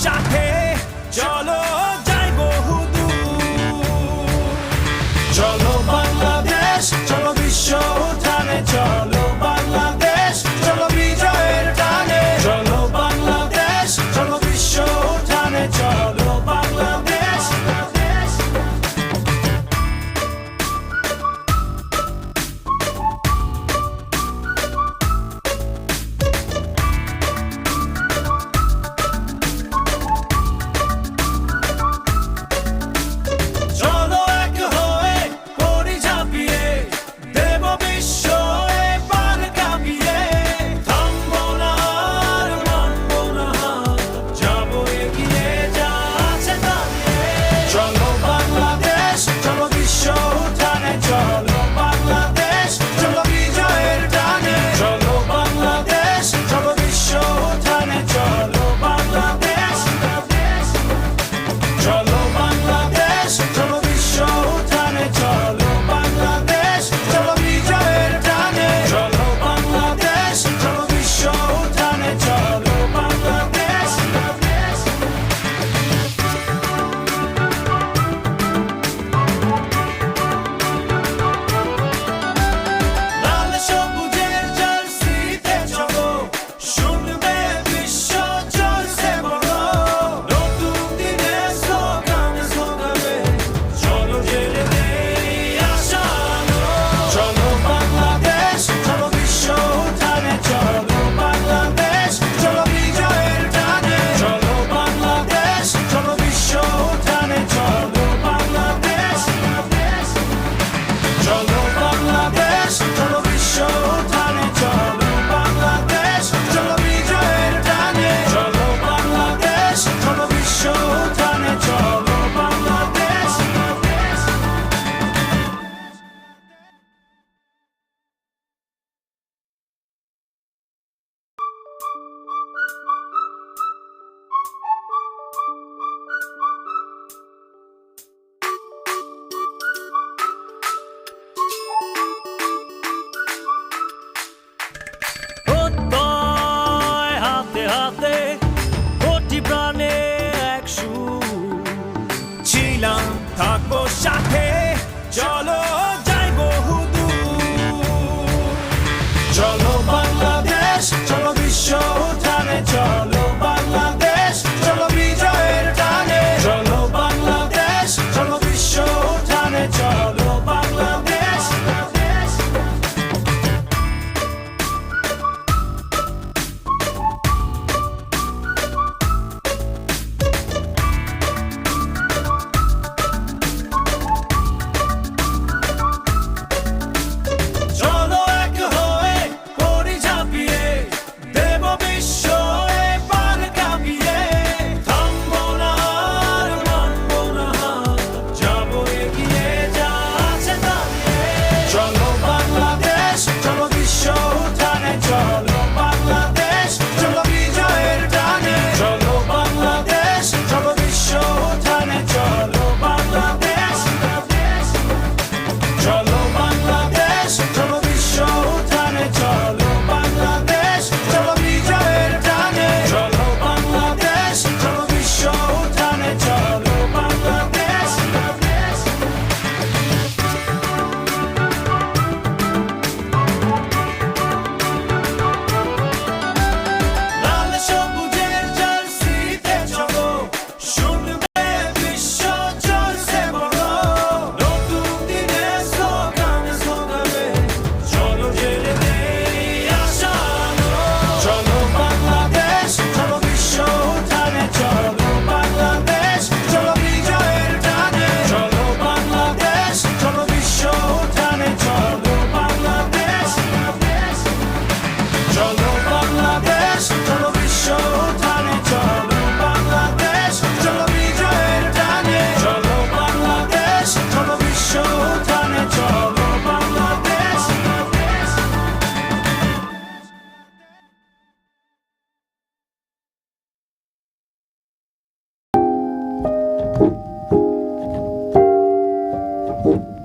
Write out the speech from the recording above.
সাথে চলো যাই বহুদূর। চলো বাংলাদেশ, চলো বিশ্ব উঠানে, চলো বাংলাদেশ, চলো বিজয়ের টানে। চলো বাংলাদেশ, চলো বিশ্ব উঠানে, চলো বাংলাদেশ। চলো এক হয়ে করি ঝাঁপিয়ে, দেব বিশ্ব এবার কাঁপিয়ে। থামবো না আর মানবো না হার, যাবো এগিয়ে যা আছে দাঁড়িয়ে। চলো বাংলাদেশ, চলো বিশ্ব উঠানে, চলো বাংলাদেশ, চলো বিজয়ের টানে। চলো বাংলাদেশ, চলো বিশ্ব উঠানে, চলো বাংলাদেশ। চলো বাংলাদেশ, চলো বিশ্ব উঠানে, চলো বাংলাদেশ, চলো বিজয়ের টানে। চলো বাংলাদেশ, চলো বিশ্ব উঠানে, চলো বাংলাদেশ। লাল সবুজের জার্সিতে চলো, শুনবে বিশ্ব চলছে বড়। নতুন দিনের স্লোগানে স্লোগানে, চলো জেলে দেই আশা আলো। চলো বাংলাদেশ, চলো বিশ্ব উঠানে, চলো বাংলাদেশ, চলো বিজয়ের টানে। চলো বাংলাদেশ, চলো বিশ্ব উঠানে, চলো বাংলাদেশ। চলো বাংলাদেশ, চলো বিশ্ব উঠানে, চলো বাংলাদেশ, চলো বিজয়ের টানে। চলো বাংলাদেশ, চলো বিশ্ব উঠানে, চলো বাংলাদেশ। প্রত্যয় হাতে হাতে, কোটি প্রাণে এক সুর। ছিলাম থাকবো সাথে, চলো যাই বহুদূর। চলো বাংলাদেশ, চলো বিশ্ব উঠানে, চলো বাংলাদেশ, চলো বিজয়ের টানে। চলো বাংলাদেশ, চলো বিশ্ব উঠানে, চলো বাংলাদেশ। চলো এক হয়ে করি ঝাঁপিয়ে, দেব বিশ্ব এবার কাঁপিয়ে। থামবো না আর মানবো না হার, যাবো এগিয়ে যা আছে দাঁড়িয়ে। চলো বাংলাদেশ, চলো বিশ্ব উঠানে, চলো বাংলাদেশ, চলো বিজয়ের টানে। চলো বাংলাদেশ, চলো বিশ্ব উঠানে, চলো বাংলাদেশ। চলো বাংলাদেশ, চলো বিশ্ব উঠানে, চলো বাংলাদেশ, চলো বিজয়ের টানে। চলো বাংলাদেশ, চলো বিশ্ব উঠানে, চলো বাংলাদেশ। লাল সবুজের জার্সিতে চলো, শুনবে বিশ্ব চলছে বড়। নতুন দিনের স্লোগানে স্লোগানে, চলো জেলে দেই আশা আলো। চলো বাংলাদেশ, চলো বিশ্ব উঠানে, চলো বাংলাদেশ, চলো বিজয়ের টানে। চলো বাংলাদেশ, চলো বিশ্ব উঠানে, চলো বাংলাদেশ। চলো বাংলাদেশ, চলো বিশ্ব উঠানে, চলো বাংলাদেশ, চলো বিজয়ের টানে। চলো বাংলাদেশ, চলো বিশ্ব উঠানে, চলো বাংলাদেশ। Thank you.